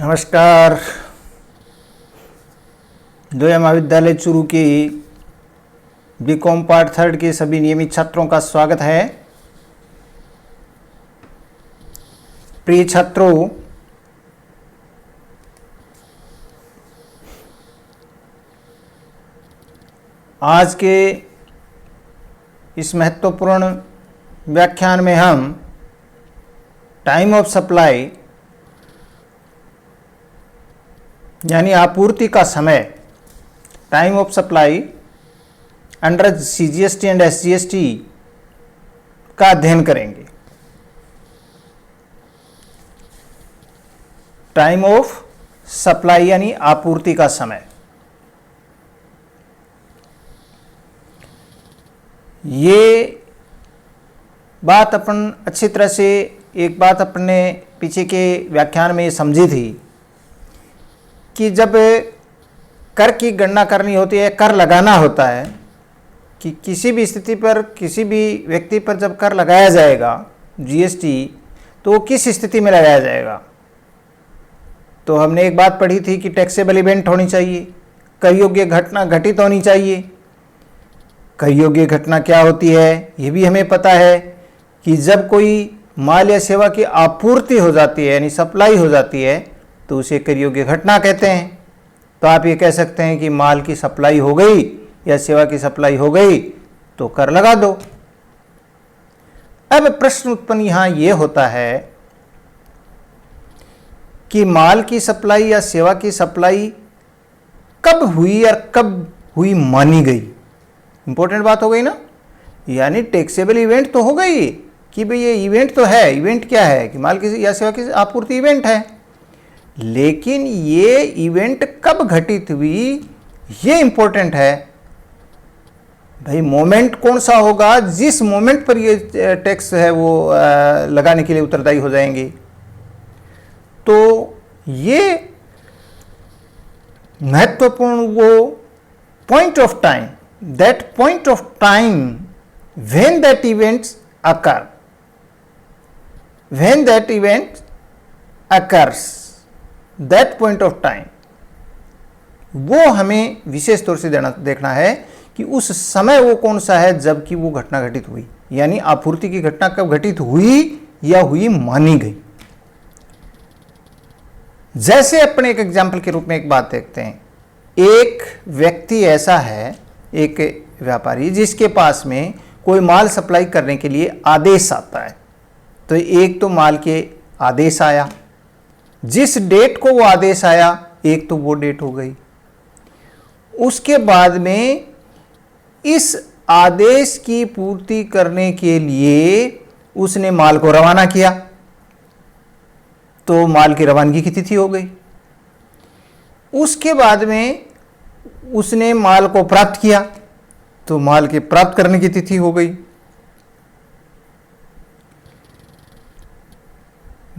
नमस्कार। दोया महाविद्यालय चूरू की बीकॉम पार्ट 3 के सभी नियमित छात्रों का स्वागत है। प्रिय छात्रों, आज के इस महत्वपूर्ण व्याख्यान में हम टाइम ऑफ सप्लाई यानी आपूर्ति का समय, time of supply under CGST and SGST का अध्ययन करेंगे। टाइम ऑफ सप्लाई यानी आपूर्ति का समय। ये बात अपन अच्छी तरह से एक बात अपने पीछे के व्याख्यान में समझी थी कि जब कर की गणना करनी होती है, कर लगाना होता है कि किसी भी स्थिति पर, किसी भी व्यक्ति पर जब कर लगाया जाएगा GST, तो वो किस स्थिति में लगाया जाएगा। तो हमने एक बात पढ़ी थी कि टैक्सेबल इवेंट होनी चाहिए, कर योग्य घटना घटित होनी चाहिए। कर योग्य घटना क्या होती है ये भी हमें पता है कि जब कोई माल या सेवा की आपूर्ति हो जाती है यानी सप्लाई हो जाती है तो उसे कर योग्य घटना कहते हैं। तो आप ये कह सकते हैं कि माल की सप्लाई हो गई या सेवा की सप्लाई हो गई तो कर लगा दो। अब प्रश्न उत्पन्न यहां यह होता है कि माल की सप्लाई या सेवा की सप्लाई कब हुई और कब हुई मानी गई। इंपॉर्टेंट बात हो गई ना, यानी टैक्सेबल इवेंट तो हो गई कि भाई ये इवेंट तो है। इवेंट क्या है कि माल की या सेवा की आपूर्ति इवेंट है, लेकिन ये इवेंट कब घटित हुई ये इंपॉर्टेंट है। भाई मोमेंट कौन सा होगा जिस मोमेंट पर ये टैक्स है वो लगाने के लिए उत्तरदायी हो जाएंगे। तो ये महत्वपूर्ण वो point of time, that point of time when that events occur, when that event occurs, that point of time, वो हमें विशेष तौर से देखना है कि उस समय वो कौन सा है जबकि वो घटना घटित हुई, यानी आपूर्ति की घटना कब घटित हुई या हुई मानी गई। जैसे अपने एक एग्जाम्पल के रूप में एक बात देखते हैं। एक व्यक्ति ऐसा है, एक व्यापारी, जिसके पास में कोई माल सप्लाई करने के लिए आदेश आता है। तो एक तो माल के आदेश आया, जिस डेट को वो आदेश आया एक तो वो डेट हो गई। उसके बाद में इस आदेश की पूर्ति करने के लिए उसने माल को रवाना किया, तो माल की रवानगी की तिथि हो गई। उसके बाद में उसने माल को प्राप्त किया, तो माल के प्राप्त करने की तिथि हो गई।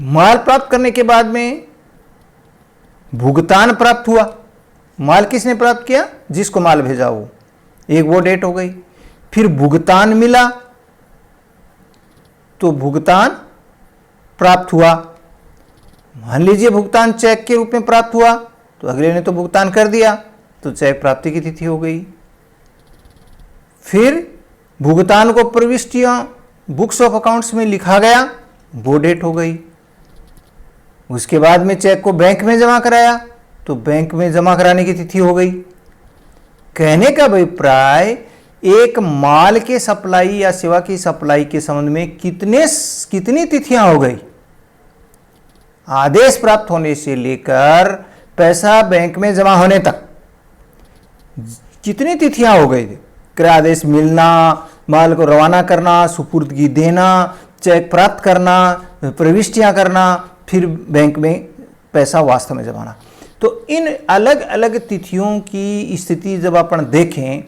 माल प्राप्त करने के बाद में भुगतान प्राप्त हुआ। माल किसने प्राप्त किया? जिसको माल भेजा वो, एक वो डेट हो गई। फिर भुगतान मिला तो भुगतान प्राप्त हुआ। मान लीजिए भुगतान चेक के रूप में प्राप्त हुआ, तो अगले ने तो भुगतान कर दिया, तो चेक प्राप्ति की तिथि हो गई। फिर भुगतान को प्रविष्टियां बुक्स ऑफ अकाउंट्स में लिखा गया, वो डेट हो गई। उसके बाद में चेक को बैंक में जमा कराया, तो बैंक में जमा कराने की तिथि हो गई। कहने का अभिप्राय, एक माल के सप्लाई या सेवा की सप्लाई के संबंध में कितनी तिथियां हो गई। आदेश प्राप्त होने से लेकर पैसा बैंक में जमा होने तक कितनी तिथियां हो गई। क्रय आदेश मिलना, माल को रवाना करना, सुपुर्दगी देना, चेक प्राप्त करना, प्रविष्टियां करना, फिर बैंक में पैसा वास्तव में जमाना। तो इन अलग अलग तिथियों की स्थिति जब अपन देखें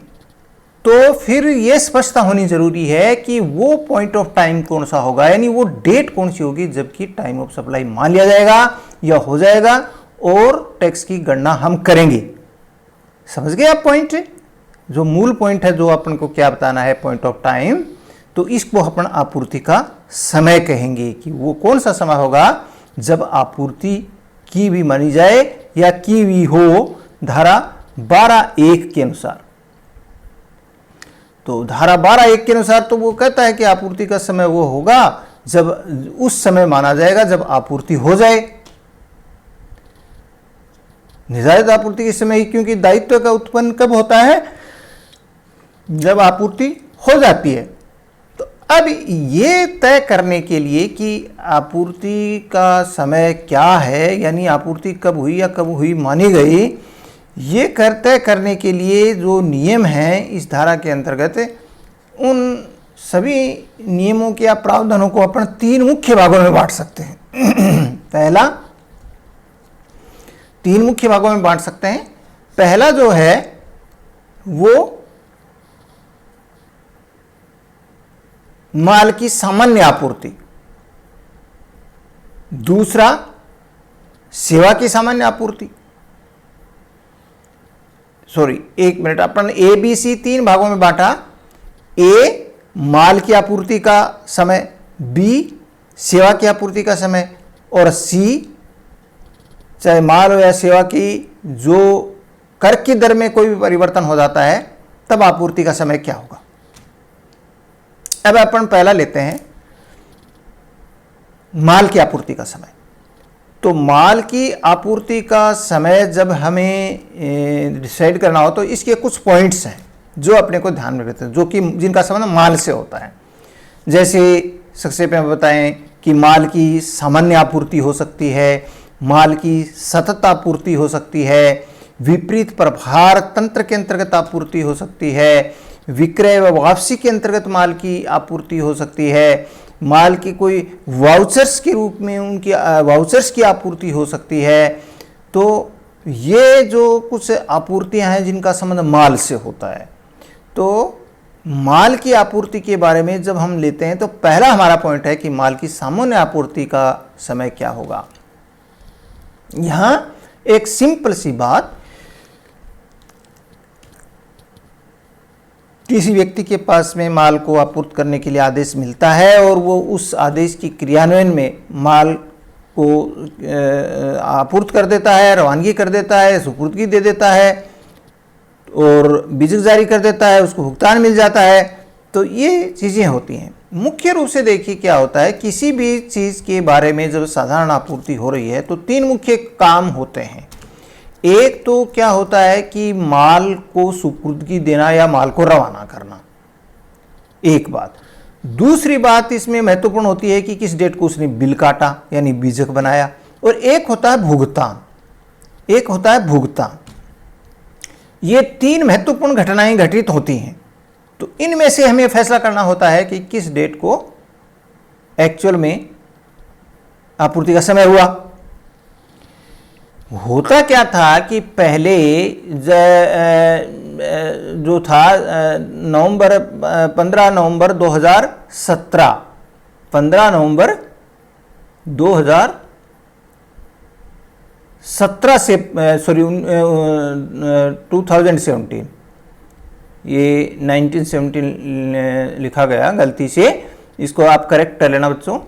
तो फिर यह स्पष्टता होनी जरूरी है कि वो पॉइंट ऑफ टाइम कौन सा होगा, यानी वो डेट कौन सी होगी जबकि टाइम ऑफ सप्लाई मान लिया जाएगा या हो जाएगा और टैक्स की गणना हम करेंगे। समझ गए आप पॉइंट? जो मूल पॉइंट है, जो अपन को क्या बताना है, पॉइंट ऑफ टाइम। तो इसको अपन आपूर्ति का समय कहेंगे कि वो कौन सा समय होगा जब आपूर्ति की भी मानी जाए या की भी हो धारा 12(1) के अनुसार। तो धारा 12(1) के अनुसार तो वो कहता है कि आपूर्ति का समय वो होगा जब उस समय माना जाएगा जब आपूर्ति हो जाए, निर्धारित आपूर्ति के समय ही, क्योंकि दायित्व का उत्पन्न कब होता है? जब आपूर्ति हो जाती है। तो अब ये तय करने के लिए कि आपूर्ति का समय क्या है, यानी आपूर्ति कब हुई या कब हुई मानी गई, ये तय करने के लिए जो नियम हैं इस धारा के अंतर्गत, उन सभी नियमों के या प्रावधानों को अपन 3 मुख्य भागों में बांट सकते हैं। पहला, 3 मुख्य भागों में बांट सकते हैं। पहला जो है वो माल की सामान्य आपूर्ति, दूसरा सेवा की सामान्य आपूर्ति, सॉरी एक minute, upon A B C 3 भागों में बांटा। ए माल की आपूर्ति का समय, बी सेवा की आपूर्ति का समय, और सी चाहे माल हो या सेवा की जो कर की दर में कोई भी परिवर्तन हो जाता है तब आपूर्ति का समय क्या होगा। अब अपन पहला लेते हैं माल की आपूर्ति का समय। तो माल की आपूर्ति का समय जब हमें डिसाइड करना हो तो इसके कुछ पॉइंट्स हैं जो अपने को ध्यान में रखते हैं, जो कि जिनका संबंध माल से होता है। जैसे संक्षेप में बताएं कि माल की सामान्य आपूर्ति हो सकती है, माल की सतत आपूर्ति हो सकती है, विपरीत प्रभार तंत्र के अंतर्गत आपूर्ति हो सकती है, विक्रय व वापसी के अंतर्गत माल की आपूर्ति हो सकती है, माल की कोई वाउचर्स के रूप में उनकी वाउचर्स की आपूर्ति हो सकती है। तो ये जो कुछ आपूर्तियां हैं जिनका संबंध माल से होता है। तो माल की आपूर्ति के बारे में जब हम लेते हैं तो पहला हमारा पॉइंट है कि माल की सामान्य आपूर्ति का समय क्या होगा। यहां एक सिंपल सी बात, किसी व्यक्ति के पास में माल को आपूर्त करने के लिए आदेश मिलता है और वो उस आदेश की क्रियान्वयन में माल को आपूर्त कर देता है, रवानगी कर देता है, सुपुर्दगी दे देता है और बिजक जारी कर देता है, उसको भुगतान मिल जाता है। तो ये चीज़ें होती हैं। मुख्य रूप से देखिए क्या होता है, किसी भी चीज़ के बारे में जब साधारण आपूर्ति हो रही है तो 3 मुख्य काम होते हैं। एक तो क्या होता है कि माल को सुपुर्दगी देना या माल को रवाना करना, एक बात। दूसरी बात इसमें महत्वपूर्ण होती है कि किस डेट को उसने बिल काटा यानी बीजक बनाया, और एक होता है भुगतान, एक होता है भुगतान। ये 3 महत्वपूर्ण घटनाएं घटित होती हैं। तो इनमें से हमें फैसला करना होता है कि किस डेट को एक्चुअल में आपूर्ति का समय हुआ। होता क्या था कि पहले जो था 15 नवंबर 2017 15 नवंबर 2017 से सॉरी 2017, ये 1917 लिखा गया गलती से, इसको आप करेक्ट कर लेना बच्चों।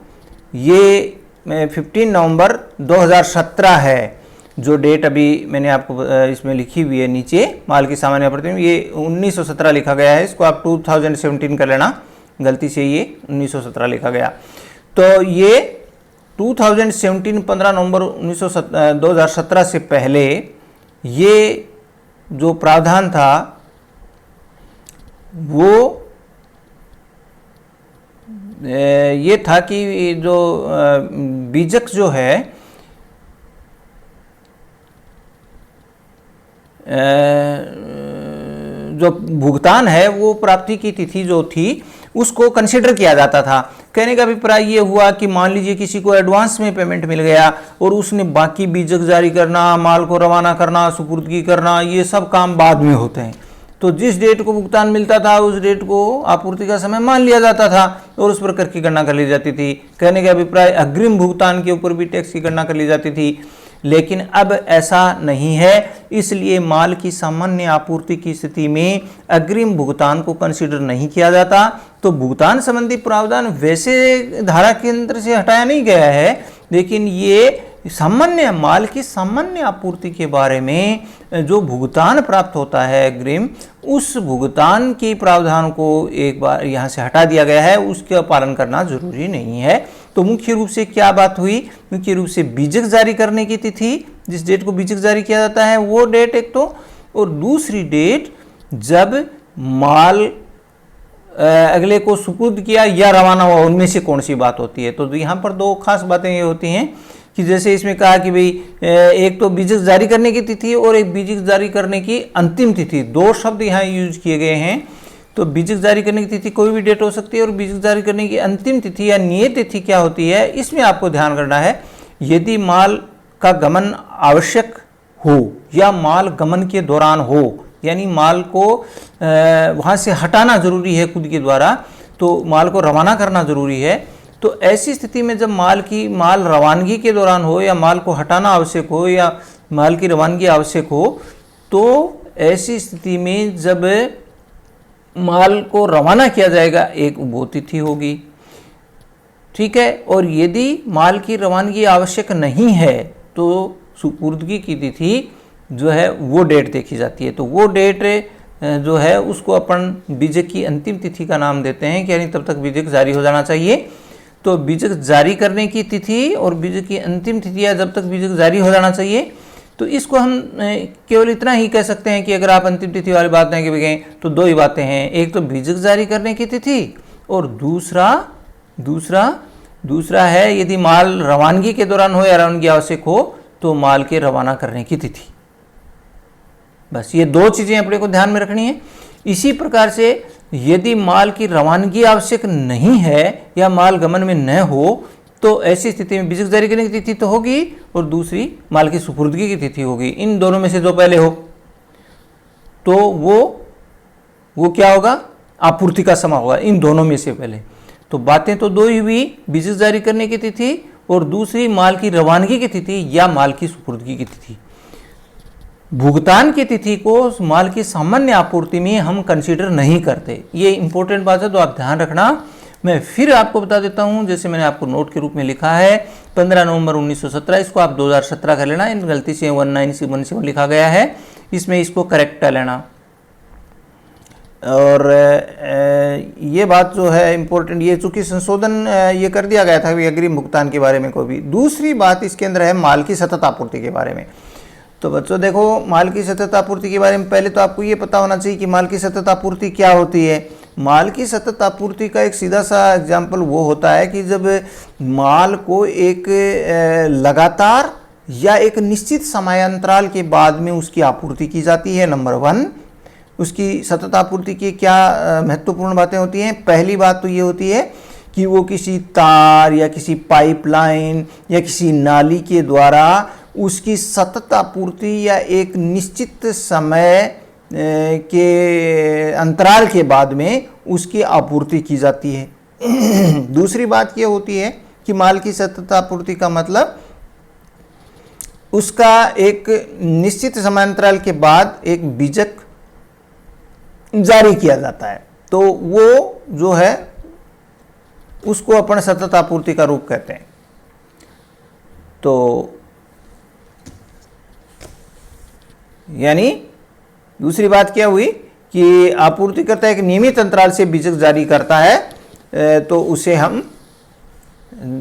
ये 15 नवंबर 2017 है जो डेट अभी मैंने आपको इसमें लिखी हुई है नीचे, माल की सामान्य आपूर्ति में। ये 1917 लिखा गया है, इसको आप 2017 कर लेना, गलती से ये 1917 लिखा गया। तो ये 2017 15 नवंबर 2017 से पहले ये जो प्रावधान था वो ये था कि जो बीजक जो है जो भुगतान है वो प्राप्ति की तिथि जो थी उसको कंसिडर किया जाता था। कहने का अभिप्राय ये हुआ कि मान लीजिए किसी को एडवांस में पेमेंट मिल गया और उसने बाकी बीजक जारी करना, माल को रवाना करना, सुपुर्दगी करना, ये सब काम बाद में होते हैं। तो जिस डेट को भुगतान मिलता था उस डेट को आपूर्ति का समय मान लिया जाता था और उस पर कर की गणना कर ली जाती थी। कहने का अभिप्राय अग्रिम भुगतान के ऊपर भी टैक्स की गणना कर ली जाती थी। लेकिन अब ऐसा नहीं है, इसलिए माल की सामान्य आपूर्ति की स्थिति में अग्रिम भुगतान को कंसीडर नहीं किया जाता। तो भुगतान संबंधी प्रावधान वैसे धारा केंद्र से हटाया नहीं गया है, लेकिन ये सामान्य माल की सामान्य आपूर्ति के बारे में जो भुगतान प्राप्त होता है अग्रिम, उस भुगतान के प्रावधान को एक बार यहाँ से हटा दिया गया है, उसका पालन करना जरूरी नहीं है। तो मुख्य रूप से क्या बात हुई, मुख्य रूप से बीजक जारी करने की तिथि, जिस डेट को बीजक जारी किया जाता है वो डेट एक तो, और दूसरी डेट जब माल अगले को सुपुर्द किया या रवाना हुआ, उनमें से कौन सी बात होती है। तो यहाँ पर दो खास बातें ये होती हैं कि जैसे इसमें कहा कि भाई एक तो बीजक जारी करने की तिथि और एक बीजक जारी करने की अंतिम तिथि, दो शब्द यहाँ यूज किए गए हैं। तो बीजक जारी करने की तिथि कोई भी डेट हो सकती है और बीजक जारी करने की अंतिम तिथि या नियत तिथि क्या होती है, इसमें आपको ध्यान करना है। यदि माल का गमन आवश्यक हो या माल गमन के दौरान हो, यानी माल को वहाँ से हटाना जरूरी है खुद के द्वारा, तो माल को रवाना करना जरूरी है, तो ऐसी स्थिति में जब माल रवानगी के दौरान हो या माल को हटाना आवश्यक हो या माल की रवानगी आवश्यक हो, तो ऐसी स्थिति में जब माल को रवाना किया जाएगा एक वो तिथि होगी, ठीक है। और यदि माल की रवानगी आवश्यक नहीं है तो सुपुर्दगी की तिथि जो है वो डेट देखी जाती है। तो वो डेट जो है उसको अपन बीजक की अंतिम तिथि का नाम देते हैं कि यानी तब तक बीजक जारी हो जाना चाहिए। तो बीजक जारी करने की तिथि और बीजक की अंतिम तिथि या जब तक बीजक जारी हो जाना चाहिए, तो इसको हम केवल इतना ही कह सकते हैं कि अगर आप अंतिम तिथि वाली बात नहीं कहें तो दो ही बातें हैं, एक तो बीजक जारी करने की तिथि और दूसरा है यदि माल रवानगी के दौरान हो या रवानगी आवश्यक हो तो माल के रवाना करने की तिथि। बस ये दो चीजें अपने को ध्यान में रखनी है। इसी प्रकार से यदि माल की रवानगी आवश्यक नहीं है या माल गमन में न हो तो ऐसी स्थिति में बीजक जारी करने की तिथि तो होगी और दूसरी माल की सुपुर्दगी की तिथि होगी। इन दोनों में से जो पहले हो तो वो क्या होगा, आपूर्ति का समय होगा, इन दोनों में से पहले। तो बातें तो दो ही हुई, बीजक जारी करने की तिथि और दूसरी माल की रवानगी की तिथि या माल की सुपुर्दगी की तिथि। भुगतान की तिथि को माल की सामान्य आपूर्ति में हम कंसीडर नहीं करते, ये इंपॉर्टेंट बात है, तो आप ध्यान रखना। मैं फिर आपको बता देता हूं, जैसे मैंने आपको नोट के रूप में लिखा है 15 नवंबर 1917, इसको आप 2017 कर लेना, इन गलती से 1917 लिखा गया है, इसमें इसको करेक्ट कर लेना। और ये बात जो है इम्पोर्टेंट, ये चूंकि संशोधन ये कर दिया गया था अग्रिम भुगतान के बारे में कोई भी। दूसरी बात इसके अंदर है माल की सतत आपूर्ति के बारे में। तो बच्चों देखो, माल की सतत आपूर्ति के बारे में पहले तो आपको ये पता होना चाहिए कि माल की सतत आपूर्ति क्या होती है। माल की सतत आपूर्ति का एक सीधा सा एग्जाम्पल वो होता है कि जब माल को एक लगातार या एक निश्चित समयांतराल के बाद में उसकी आपूर्ति की जाती है। नंबर 1, उसकी सतत आपूर्ति की क्या महत्वपूर्ण बातें होती हैं। पहली बात तो ये होती है कि वो किसी तार या किसी पाइपलाइन या किसी नाली के द्वारा उसकी सतत आपूर्ति या एक निश्चित समय के अंतराल के बाद में उसकी आपूर्ति की जाती है। दूसरी बात यह होती है कि माल की सतत आपूर्ति का मतलब उसका एक निश्चित समयांतराल के बाद एक बीजक जारी किया जाता है, तो वो जो है उसको अपन सतत आपूर्ति का रूप कहते हैं। तो यानी दूसरी बात क्या हुई कि आपूर्तिकर्ता एक नियमित अंतराल से बीजक जारी करता है, तो उसे हम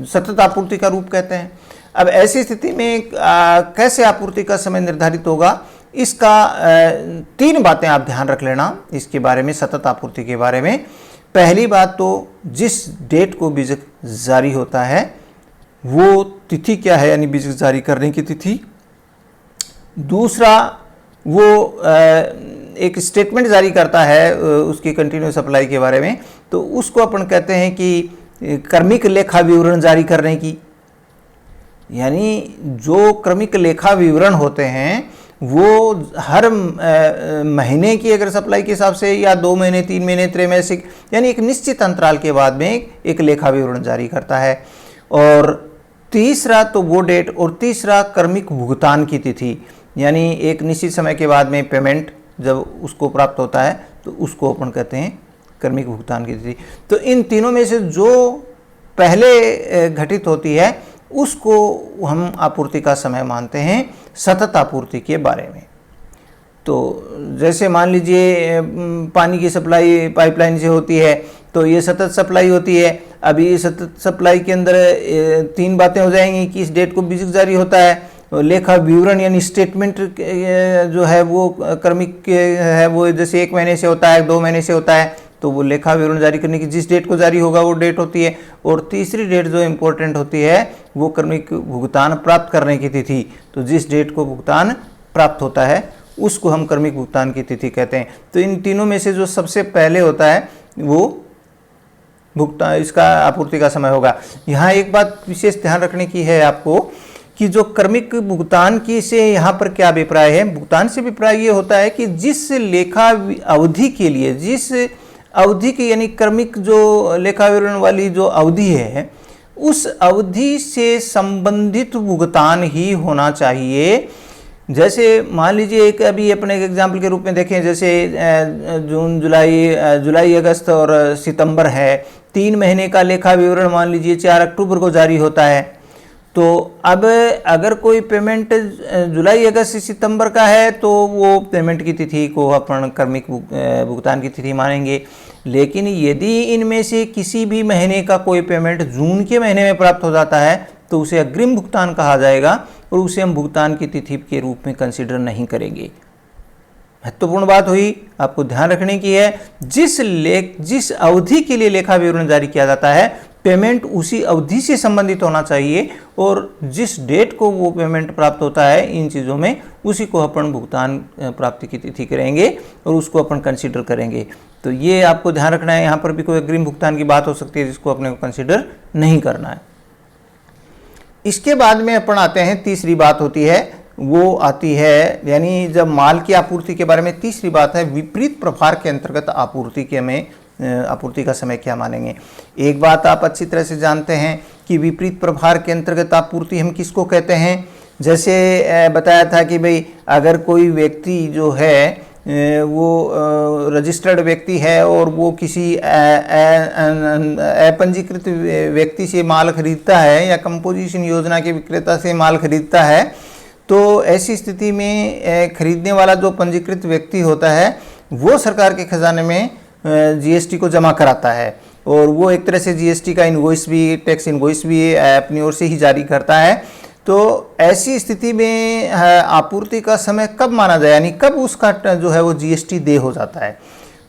सतत आपूर्ति का रूप कहते हैं। अब ऐसी स्थिति में कैसे आपूर्ति का समय निर्धारित होगा, इसका 3 बातें आप ध्यान रख लेना इसके बारे में, सतत आपूर्ति के बारे में। पहली बात तो जिस डेट को बीजक जारी होता है वो तिथि क्या है, यानी बीजक जारी करने की तिथि। दूसरा, वो एक स्टेटमेंट जारी करता है उसकी कंटिन्यूस सप्लाई के बारे में, तो उसको अपन कहते हैं कि क्रमिक लेखा विवरण जारी करने की। यानी जो क्रमिक लेखा विवरण होते हैं वो हर महीने की अगर सप्लाई के हिसाब से या 2 महीने 3 महीने त्रैमासिक यानी एक निश्चित अंतराल के बाद में एक लेखा विवरण जारी करता है। और तीसरा तो वो डेट, और तीसरा क्रमिक भुगतान की तिथि, यानी एक निश्चित समय के बाद में पेमेंट जब उसको प्राप्त होता है तो उसको अपन कहते हैं क्रमिक भुगतान की तिथि। तो इन तीनों में से जो पहले घटित होती है उसको हम आपूर्ति का समय मानते हैं सतत आपूर्ति के बारे में। तो जैसे मान लीजिए पानी की सप्लाई पाइपलाइन से होती है तो ये सतत सप्लाई होती है। अभी सतत सप्लाई के अंदर 3 बातें हो जाएंगी कि इस डेट को बिजली जारी होता है, लेखा विवरण यानी स्टेटमेंट जो है वो क्रमिक है, वो जैसे 1 महीने से होता है, 2 महीने से होता है, तो वो लेखा विवरण जारी करने की जिस डेट को जारी होगा वो डेट होती है। और तीसरी डेट जो इम्पोर्टेंट होती है वो क्रमिक भुगतान प्राप्त करने की तिथि। तो जिस डेट को भुगतान प्राप्त होता है उसको हम क्रमिक भुगतान की तिथि कहते हैं। तो इन तीनों में से जो सबसे पहले होता है वो भुगतान इसका आपूर्ति का समय होगा। यहाँ एक बात विशेष ध्यान रखने की है आपको कि जो क्रमिक भुगतान की से यहाँ पर क्या अभिप्राय है। भुगतान से अभिप्राय ये होता है कि जिस लेखा अवधि के लिए, जिस अवधि की यानी क्रमिक जो लेखा विवरण वाली जो अवधि है उस अवधि से संबंधित भुगतान ही होना चाहिए। जैसे मान लीजिए एक अभी अपने एक एग्जाम्पल के रूप में देखें, जैसे जून जुलाई अगस्त और सितंबर है, 3 महीने का लेखा विवरण मान लीजिए 4 अक्टूबर को जारी होता है। तो अब अगर कोई पेमेंट जुलाई अगस्त सितंबर का है तो वो पेमेंट की तिथि को अपन क्रमिक भुगतान की तिथि मानेंगे। लेकिन यदि इनमें से किसी भी महीने का कोई पेमेंट जून के महीने में प्राप्त हो जाता है तो उसे अग्रिम भुगतान कहा जाएगा और उसे हम भुगतान की तिथि के रूप में कंसीडर नहीं करेंगे। महत्वपूर्ण बात हुई, आपको ध्यान रखने की है, जिस अवधि के लिए लेखा विवरण जारी किया जाता है पेमेंट उसी अवधि से संबंधित होना चाहिए और जिस डेट को वो पेमेंट प्राप्त होता है इन चीज़ों में उसी को अपन भुगतान प्राप्ति की तिथि करेंगे और उसको अपन कंसीडर करेंगे। तो ये आपको ध्यान रखना है, यहाँ पर भी कोई अग्रिम भुगतान की बात हो सकती है जिसको अपने को कंसीडर नहीं करना है। इसके बाद में अपन आते हैं, तीसरी बात होती है वो आती है, यानी जब माल की आपूर्ति के बारे में तीसरी बात है विपरीत प्रभार के अंतर्गत आपूर्ति के में आपूर्ति का समय क्या मानेंगे। एक बात आप अच्छी तरह से जानते हैं कि विपरीत प्रभार के अंतर्गत आपूर्ति हम किसको कहते हैं। जैसे बताया था कि भाई अगर कोई व्यक्ति जो है वो रजिस्टर्ड व्यक्ति है और वो किसी अपंजीकृत व्यक्ति से माल खरीदता है या कंपोजिशन योजना के विक्रेता से माल खरीदता है, तो ऐसी स्थिति में खरीदने वाला जो पंजीकृत व्यक्ति होता है वो सरकार के खजाने में जीएसटी को जमा कराता है और वो एक तरह से जीएसटी का इनवॉइस भी, टैक्स इनवॉइस भी अपनी ओर से ही जारी करता है। तो ऐसी स्थिति में आपूर्ति का समय कब माना जाए, यानी कब उसका जो है वो जीएसटी देय हो जाता है।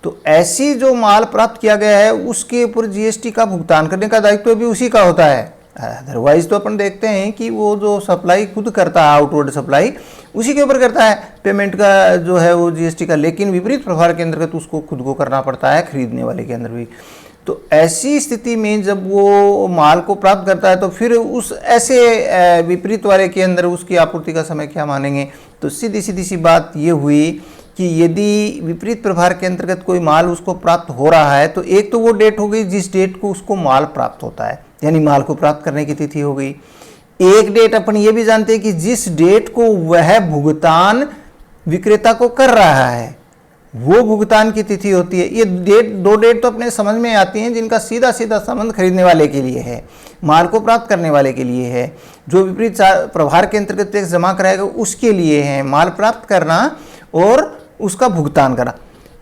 तो ऐसी जो माल प्राप्त किया गया है उसके ऊपर जीएसटी का भुगतान करने का दायित्व भी उसी का होता है। अदरवाइज तो अपन देखते हैं कि वो जो सप्लाई खुद करता है, आउटवर्ड सप्लाई उसी के ऊपर करता है पेमेंट का जो है वो जीएसटी का, लेकिन विपरीत प्रभार के अंतर्गत उसको खुद को करना पड़ता है खरीदने वाले के अंदर भी। तो ऐसी स्थिति में जब वो माल को प्राप्त करता है तो फिर उस ऐसे विपरीत वाले के अंदर उसकी आपूर्ति का समय क्या मानेंगे। तो सीधी सी बात ये हुई कि यदि विपरीत प्रभार के अंतर्गत कोई माल उसको प्राप्त हो रहा है तो एक तो वो डेट हो गई जिस डेट को उसको माल प्राप्त होता है, यानी माल को प्राप्त करने की तिथि हो गई। एक डेट अपन ये भी जानते हैं कि जिस डेट को वह भुगतान विक्रेता को कर रहा है वो भुगतान की तिथि होती है। ये दो डेट तो अपने समझ में आती हैं जिनका सीधा संबंध खरीदने वाले के लिए है, माल को प्राप्त करने वाले के लिए है। जो विपरीत प्रभार के अंतर्गत टैक्स जमा कराएगा उसके लिए है माल प्राप्त करना और उसका भुगतान करना।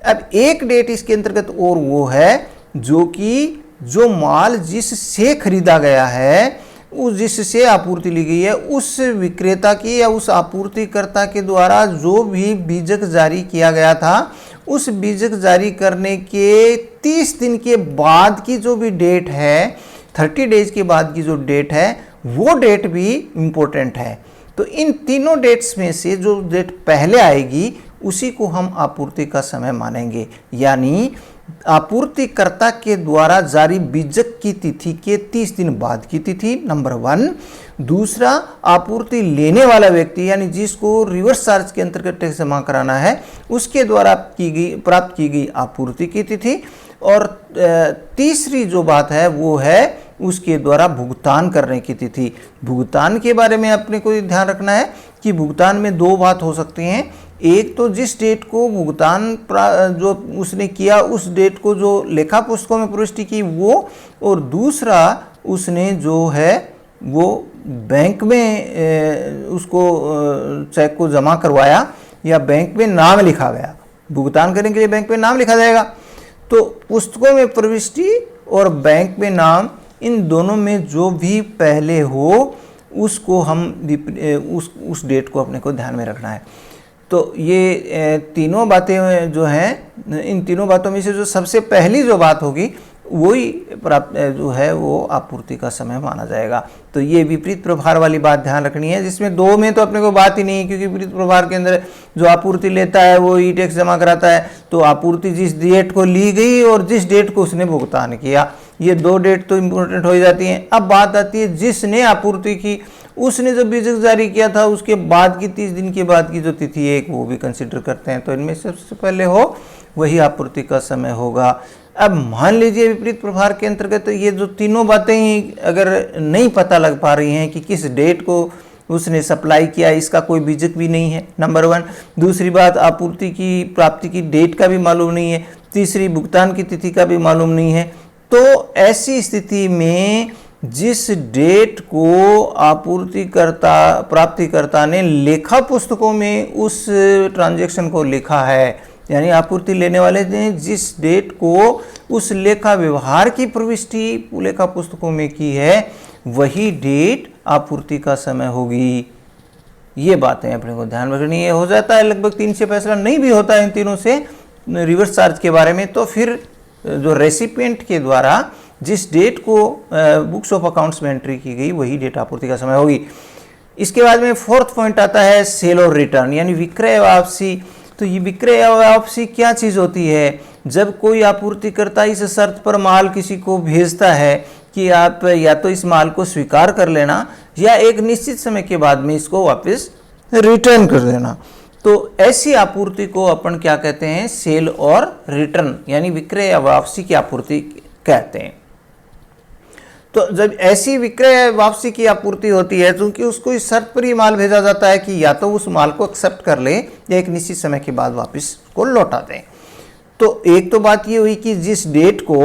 अब एक डेट इसके अंतर्गत और वो है जो कि जो माल जिससे खरीदा गया है, उस जिससे आपूर्ति ली गई है, उस विक्रेता की या उस आपूर्तिकर्ता के द्वारा जो भी बीजक जारी किया गया था उस बीजक जारी करने के 30 दिन के बाद की जो भी डेट है, 30 डेज के बाद की जो डेट है वो डेट भी इम्पोर्टेंट है। तो इन तीनों डेट्स में से जो डेट पहले आएगी उसी को हम आपूर्ति का समय मानेंगे, यानी आपूर्तिकर्ता के द्वारा जारी बीजक की तिथि के 30 दिन बाद की तिथि, नंबर 1। दूसरा, आपूर्ति लेने वाला व्यक्ति यानी जिसको रिवर्स चार्ज के अंतर्गत टैक्स जमा कराना है उसके द्वारा प्राप्त की गई आपूर्ति की तिथि। और तीसरी जो बात है वो है उसके द्वारा भुगतान करने की तिथि। भुगतान के बारे में अपने को ध्यान रखना है कि भुगतान में 2 बात हो सकती हैं। एक तो जिस डेट को भुगतान जो उसने किया उस डेट को जो लेखा पुस्तकों में प्रविष्टि की वो, और दूसरा उसने जो है वो बैंक में उसको चेक को जमा करवाया या बैंक में नाम लिखा गया, भुगतान करने के लिए बैंक में नाम लिखा जाएगा। तो पुस्तकों में प्रविष्टि और बैंक में नाम, इन दोनों में जो भी पहले हो उसको हम उस डेट को अपने को ध्यान में रखना है। तो ये तीनों बातें जो हैं, इन तीनों बातों में से जो सबसे पहली जो बात होगी वही प्राप्त जो है वो आपूर्ति का समय माना जाएगा। तो ये विपरीत प्रभार वाली बात ध्यान रखनी है, जिसमें दो में तो अपने को बात ही नहीं है, क्योंकि विपरीत प्रभार के अंदर जो आपूर्ति लेता है वो ई टैक्स जमा कराता है। तो आपूर्ति जिस डेट को ली गई और जिस डेट को उसने भुगतान किया, ये दो डेट तो इम्पोर्टेंट हो जाती हैं। अब बात आती है जिसने आपूर्ति की, उसने जब बीजक जारी किया था उसके बाद की 30 दिन के बाद की जो तिथि है वो भी कंसिडर करते हैं। तो इनमें सबसे पहले हो वही आपूर्ति का समय होगा। अब मान लीजिए विपरीत प्रभार के अंतर्गत ये जो तीनों बातें ही अगर नहीं पता लग पा रही हैं कि किस डेट को उसने सप्लाई किया, इसका कोई बीजक भी नहीं है, नंबर 1। दूसरी बात, आपूर्ति की प्राप्ति की डेट का भी मालूम नहीं है। तीसरी, भुगतान की तिथि का भी मालूम नहीं है। तो ऐसी स्थिति में जिस डेट को आपूर्तिकर्ता प्राप्तिकर्ता ने लेखा पुस्तकों में उस ट्रांजैक्शन को लिखा है, यानी आपूर्ति लेने वाले ने जिस डेट को उस लेखा व्यवहार की प्रविष्टि लेखा पुस्तकों में की है, वही डेट आपूर्ति का समय होगी। ये बातें अपने को ध्यान रखनी है। हो जाता है लगभग 3 से फैसला नहीं भी होता है इन तीनों से रिवर्स चार्ज के बारे में, तो फिर जो रेसिपिएंट के द्वारा जिस डेट को बुक्स ऑफ अकाउंट्स में एंट्री की गई वही डेट आपूर्ति का समय होगी। इसके बाद में 4th पॉइंट आता है सेल और रिटर्न, यानी विक्रय वापसी। तो ये विक्रय वापसी क्या चीज़ होती है? जब कोई आपूर्तिकर्ता इस शर्त पर माल किसी को भेजता है कि आप या तो इस माल को स्वीकार कर लेना या एक निश्चित समय के बाद में इसको वापस रिटर्न कर देना, तो ऐसी आपूर्ति को अपन क्या कहते हैं? सेल और रिटर्न, यानी विक्रय या वापसी की आपूर्ति कहते हैं। तो जब ऐसी विक्रय वापसी की आपूर्ति होती है, क्योंकि उसको इस शर्त पर ही माल भेजा जाता है कि या तो उस माल को एक्सेप्ट कर ले या एक निश्चित समय के बाद वापस को लौटा दें। तो एक तो बात ये हुई कि जिस डेट को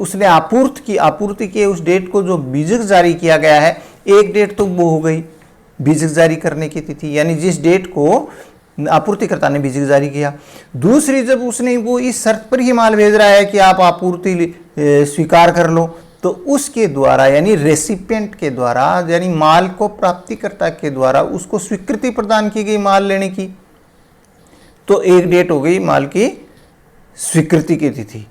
उसने आपूर्ति की उस डेट को जो बीजक जारी किया गया है, एक डेट तो वो हो गई बीजक जारी करने की तिथि, यानी जिस डेट को आपूर्तिकर्ता ने बीजक जारी किया। दूसरी, जब उसने वो इस शर्त पर ही माल भेज रहा है कि आप आपूर्ति स्वीकार कर लो, तो उसके द्वारा यानी रेसिपिएंट के द्वारा, यानी माल को प्राप्तिकर्ता के द्वारा उसको स्वीकृति प्रदान की गई माल लेने की। तो एक डेट हो गई माल की स्वीकृति की तिथि।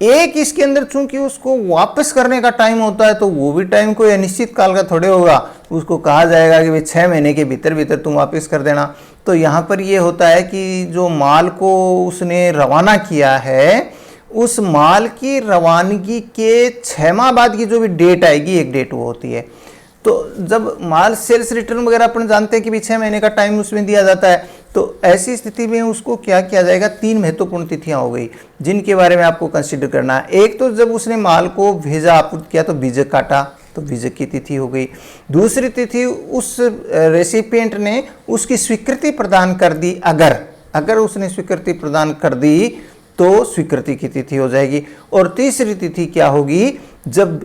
एक इसके अंदर चूंकि उसको वापस करने का टाइम होता है, तो वो भी टाइम कोई अनिश्चित काल का थोड़े होगा, उसको कहा जाएगा कि भाई 6 महीने के भीतर भीतर तुम वापस कर देना। तो यहाँ पर ये होता है कि जो माल को उसने रवाना किया है, उस माल की रवानगी के 6 माह बाद की जो भी डेट आएगी, एक डेट वो होती है। तो जब माल सेल्स रिटर्न वगैरह अपन जानते हैं कि 6 महीने का टाइम उसमें दिया जाता है, तो ऐसी स्थिति में उसको क्या किया जाएगा? 3 महत्वपूर्ण तिथियां हो गई जिनके बारे में आपको कंसिडर करना है। एक तो जब उसने माल को भेजा आपूर्ति किया तो बीजक काटा, तो बीजक की तिथि हो गई। दूसरी तिथि, उस रेसिपिएंट ने उसकी स्वीकृति प्रदान कर दी, अगर उसने स्वीकृति प्रदान कर दी तो स्वीकृति की तिथि हो जाएगी। और तीसरी तिथि क्या होगी? जब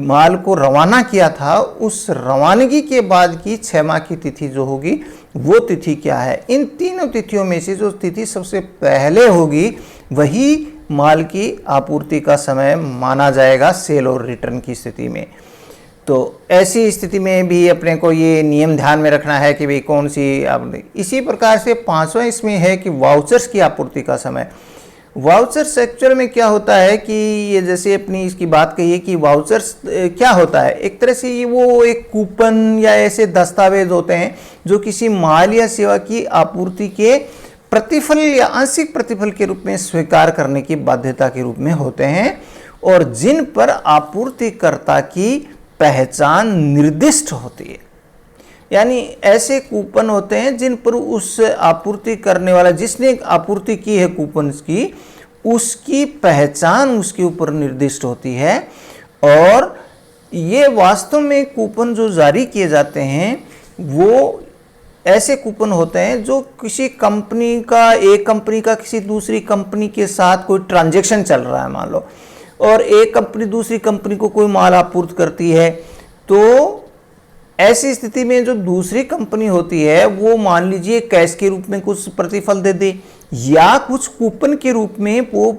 माल को रवाना किया था उस रवानगी के बाद की 6 माह की तिथि जो होगी वो तिथि क्या है? इन तीनों तिथियों में से जो तिथि सबसे पहले होगी वही माल की आपूर्ति का समय माना जाएगा सेल और रिटर्न की स्थिति में। तो ऐसी स्थिति में भी अपने को ये नियम ध्यान में रखना है कि भाई कौन सी आपूर्ति। इसी प्रकार से 5वां इसमें है कि वाउचर्स की आपूर्ति का समय। वाउचर्स एक्चुअल में क्या होता है कि ये जैसे अपनी इसकी बात कही कि वाउचर्स क्या होता है? एक तरह से ये वो एक कूपन या ऐसे दस्तावेज होते हैं जो किसी माल या सेवा की आपूर्ति के प्रतिफल या आंशिक प्रतिफल के रूप में स्वीकार करने की बाध्यता के रूप में होते हैं, और जिन पर आपूर्तिकर्ता की पहचान निर्दिष्ट होती है। यानी ऐसे कूपन होते हैं जिन पर उस आपूर्ति करने वाला जिसने आपूर्ति की है कूपन की, उसकी पहचान उसके ऊपर निर्दिष्ट होती है। और ये वास्तव में कूपन जो जारी किए जाते हैं वो ऐसे कूपन होते हैं जो किसी कंपनी का, एक कंपनी का किसी दूसरी कंपनी के साथ कोई ट्रांजैक्शन चल रहा है मान लो, और एक कंपनी दूसरी कंपनी को कोई माल आपूर्ति करती है, तो ऐसी स्थिति में जो दूसरी कंपनी होती है वो मान लीजिए कैश के रूप में कुछ प्रतिफल दे दे या कुछ कूपन के रूप में वो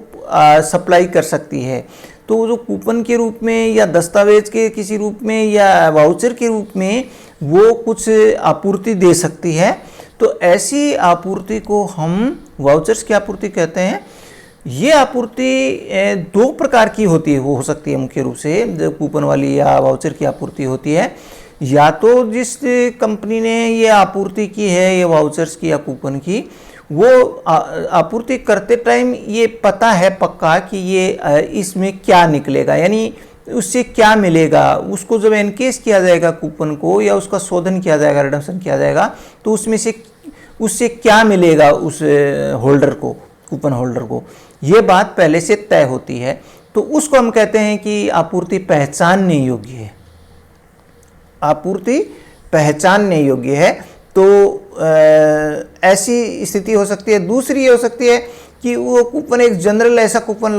सप्लाई कर सकती है। तो जो कूपन के रूप में या दस्तावेज के किसी रूप में या वाउचर के रूप में वो कुछ आपूर्ति दे सकती है। तो ऐसी आपूर्ति को हम वाउचर्स की आपूर्ति कहते हैं। ये आपूर्ति दो प्रकार की होती है, वो हो सकती है मुख्य रूप से जो कूपन वाली या वाउचर की आपूर्ति होती है। या तो जिस कंपनी ने ये आपूर्ति की है ये वाउचर्स की या कूपन की, वो आपूर्ति करते टाइम ये पता है पक्का कि ये इसमें क्या निकलेगा, यानी उससे क्या मिलेगा। उसको जब एनकेस किया जाएगा कूपन को या उसका शोधन किया जाएगा, रिडम्पशन किया जाएगा, तो उसमें से उससे क्या मिलेगा उस होल्डर को, कूपन होल्डर को, ये बात पहले से तय होती है। तो उसको हम कहते हैं कि आपूर्ति पहचानने योग्य है, आपूर्ति पहचानने योग्य है। तो ऐसी स्थिति हो सकती है। दूसरी ये हो सकती है कि वो कूपन एक जनरल ऐसा कूपन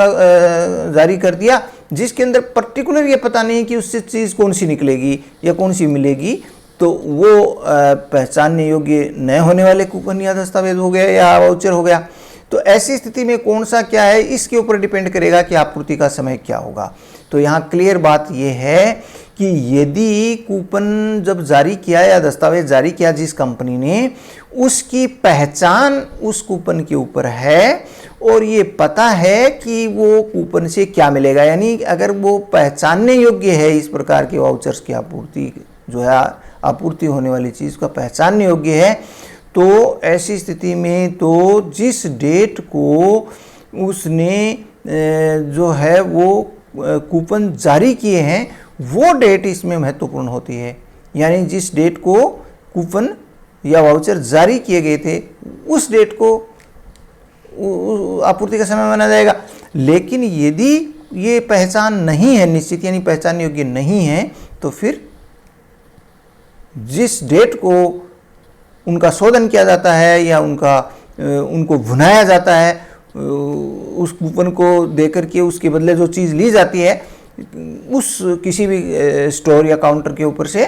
जारी कर दिया जिसके अंदर पर्टिकुलर ये पता नहीं कि उससे चीज़ कौन सी निकलेगी या कौन सी मिलेगी, तो वो पहचानने योग्य न होने वाले कूपन या दस्तावेज हो गया या वाउचर हो गया। तो ऐसी स्थिति में कौन सा क्या है इसके ऊपर डिपेंड करेगा कि आपूर्ति का समय क्या होगा। तो यहाँ क्लियर बात यह है कि यदि कूपन जब जारी किया या दस्तावेज जारी किया जिस कंपनी ने, उसकी पहचान उस कूपन के ऊपर है और ये पता है कि वो कूपन से क्या मिलेगा, यानी अगर वो पहचानने योग्य है इस प्रकार के वाउचर्स की आपूर्ति जो है, आपूर्ति होने वाली चीज़ का पहचानने योग्य है, तो ऐसी स्थिति में तो जिस डेट को उसने जो है वो कूपन जारी किए हैं वो डेट इसमें महत्वपूर्ण होती है। यानी जिस डेट को कूपन या वाउचर जारी किए गए थे उस डेट को आपूर्ति का समय माना जाएगा। लेकिन यदि ये पहचान नहीं है निश्चित, यानी पहचान योग्य नहीं है, तो फिर जिस डेट को उनका शोधन किया जाता है या उनको भुनाया जाता है, उस कूपन को देकर के उसके बदले जो चीज़ ली जाती है उस किसी भी स्टोर या काउंटर के ऊपर से,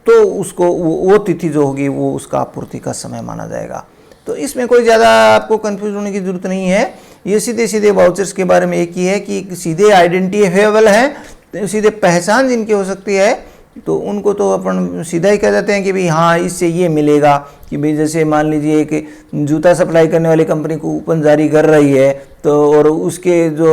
तो उसको वो तिथि जो होगी वो उसका आपूर्ति का समय माना जाएगा। तो इसमें कोई ज़्यादा आपको कंफ्यूज होने की ज़रूरत नहीं है। ये सीधे सीधे वाउचर्स के बारे में एक ही है कि सीधे आइडेंटिफाइबल है, सीधे पहचान जिनकी हो सकती है, तो उनको तो अपन सीधा ही कह देते हैं कि भाई हाँ इससे ये मिलेगा। कि भाई जैसे मान लीजिए एक जूता सप्लाई करने वाली कंपनी कूपन जारी कर रही है, तो और उसके जो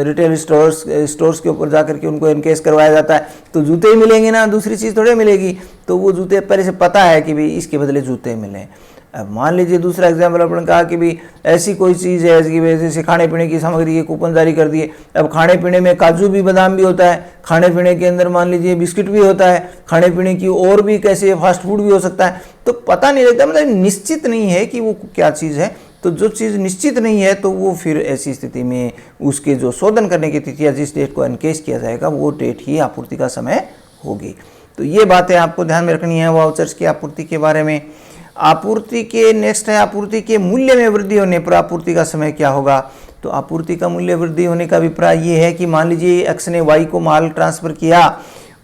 रिटेल स्टोर्स के ऊपर जाकर के उनको एनकेस करवाया जाता है, तो जूते ही मिलेंगे ना, दूसरी चीज़ थोड़े मिलेगी। तो वो जूते पहले से पता है कि भाई इसके बदले जूते मिलें। अब मान लीजिए दूसरा एग्जाम्पल अपन कहा कि भी ऐसी कोई चीज़ है ऐसी वजह से खाने पीने की सामग्री के कूपन जारी कर दिए। अब खाने पीने में काजू भी बादाम भी होता है, खाने पीने के अंदर मान लीजिए बिस्किट भी होता है, खाने पीने की और भी कैसे फास्ट फूड भी हो सकता है। तो पता नहीं लगता, मतलब निश्चित नहीं है कि वो क्या चीज़ है। तो जो चीज़ निश्चित नहीं है तो वो फिर ऐसी स्थिति में उसके जो शोधन करने की तिथि या जिस डेट को एनकेस किया जाएगा वो डेट ही आपूर्ति का समय होगी। तो ये बातें आपको ध्यान में रखनी है वाउचर्स की आपूर्ति के बारे में। आपूर्ति के नेक्स्ट है आपूर्ति के मूल्य में वृद्धि होने पर आपूर्ति का समय क्या होगा। तो आपूर्ति का मूल्य वृद्धि होने का अभिप्राय ये है कि मान लीजिए एक्स ने वाई को माल ट्रांसफ़र किया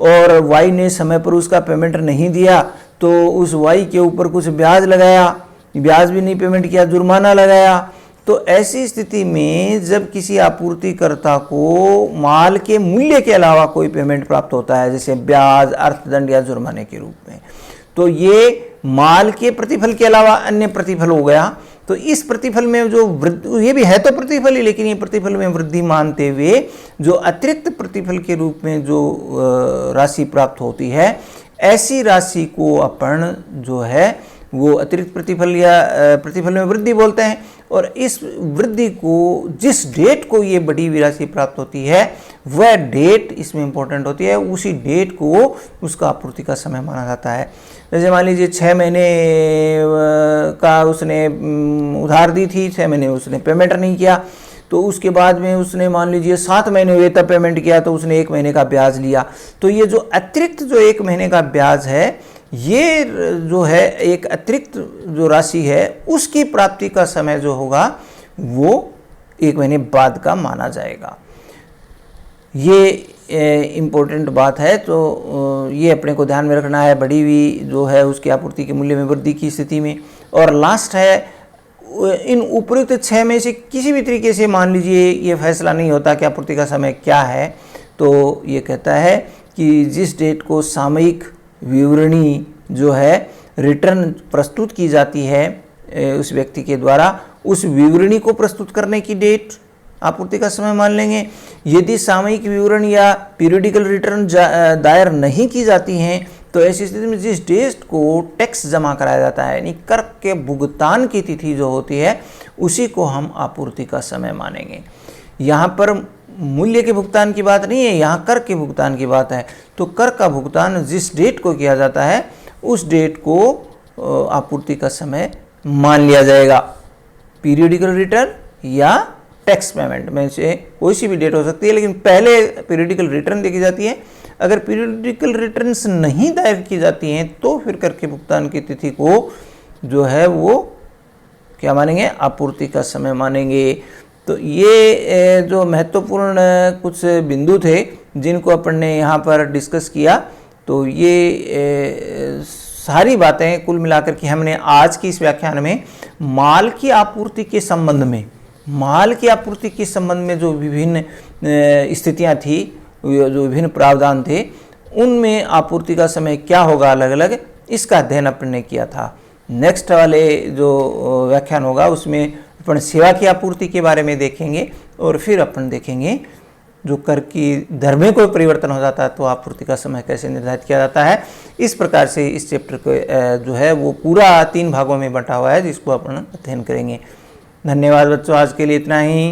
और वाई ने समय पर उसका पेमेंट नहीं दिया, तो उस वाई के ऊपर कुछ ब्याज लगाया, ब्याज भी नहीं पेमेंट किया, जुर्माना लगाया। तो ऐसी स्थिति में जब किसी आपूर्तिकर्ता को माल के मूल्य के अलावा कोई पेमेंट प्राप्त होता है, जैसे ब्याज, अर्थदंड या जुर्माने के रूप में, तो ये माल के प्रतिफल के अलावा अन्य प्रतिफल हो गया। तो इस प्रतिफल में जो वृद्धि, ये भी है तो प्रतिफल ही, लेकिन ये प्रतिफल में वृद्धि मानते हुए जो अतिरिक्त प्रतिफल के रूप में जो राशि प्राप्त होती है, ऐसी राशि को अपन जो है वो अतिरिक्त प्रतिफल या प्रतिफल में वृद्धि बोलते हैं। और इस वृद्धि को जिस डेट को ये बड़ी हुई राशि प्राप्त होती है वह डेट इसमें इंपॉर्टेंट होती है, उसी डेट को उसका आपूर्ति का समय माना जाता है। जैसे मान लीजिए 6 महीने का उसने उधार दी थी, 6 महीने उसने पेमेंट नहीं किया, तो उसके बाद में उसने मान लीजिए 7 महीने हुए तब पेमेंट किया, तो उसने 1 महीने का ब्याज लिया। तो ये जो अतिरिक्त जो 1 महीने का ब्याज है, ये जो है एक अतिरिक्त जो राशि है उसकी प्राप्ति का समय जो होगा वो 1 महीने बाद का माना जाएगा। ये इम्पोर्टेंट बात है। तो ये अपने को ध्यान में रखना है, बढ़ी हुई जो है उसकी आपूर्ति के मूल्य में वृद्धि की स्थिति में। और लास्ट है, इन उपयुक्त 6 में से किसी भी तरीके से मान लीजिए ये फैसला नहीं होता कि आपूर्ति का समय क्या है, तो ये कहता है कि जिस डेट को सामयिक विवरणी जो है रिटर्न प्रस्तुत की जाती है उस व्यक्ति के द्वारा, उस विवरणी को प्रस्तुत करने की डेट आपूर्ति का समय मान लेंगे। यदि सामयिक विवरण या पीरियडिकल रिटर्न दायर नहीं की जाती हैं तो ऐसी स्थिति में जिस डेट को टैक्स जमा कराया जाता है, यानी कर के भुगतान की तिथि जो होती है, उसी को हम आपूर्ति का समय मानेंगे। यहाँ पर मूल्य के भुगतान की बात नहीं है, यहाँ कर के भुगतान की बात है। तो कर का भुगतान जिस डेट को किया जाता है उस डेट को आपूर्ति का समय मान लिया जाएगा। पीरियडिकल रिटर्न या टैक्स पेमेंट में से कोई सी भी डेट हो सकती है, लेकिन पहले पीरियडिकल रिटर्न देखी जाती है। अगर पीरियडिकल रिटर्न्स नहीं दायर की जाती हैं तो फिर कर के भुगतान की तिथि को जो है वो क्या मानेंगे, आपूर्ति का समय मानेंगे। तो ये जो महत्वपूर्ण कुछ बिंदु थे जिनको अपन ने यहाँ पर डिस्कस किया, तो ये सारी बातें कुल मिलाकर के हमने आज की इस व्याख्यान में माल की आपूर्ति के संबंध में जो विभिन्न स्थितियाँ थी, जो विभिन्न प्रावधान थे, उनमें आपूर्ति का समय क्या होगा अलग अलग, इसका अध्ययन अपन ने किया था। नेक्स्ट वाले जो व्याख्यान होगा उसमें अपन सेवा की आपूर्ति के बारे में देखेंगे और फिर अपन देखेंगे जो कर की दर में कोई परिवर्तन हो जाता है तो आपूर्ति का समय कैसे निर्धारित किया जाता है। इस प्रकार से इस चैप्टर को जो है वो पूरा 3 भागों में बंटा हुआ है जिसको अपन अध्ययन करेंगे। धन्यवाद बच्चों, आज के लिए इतना ही।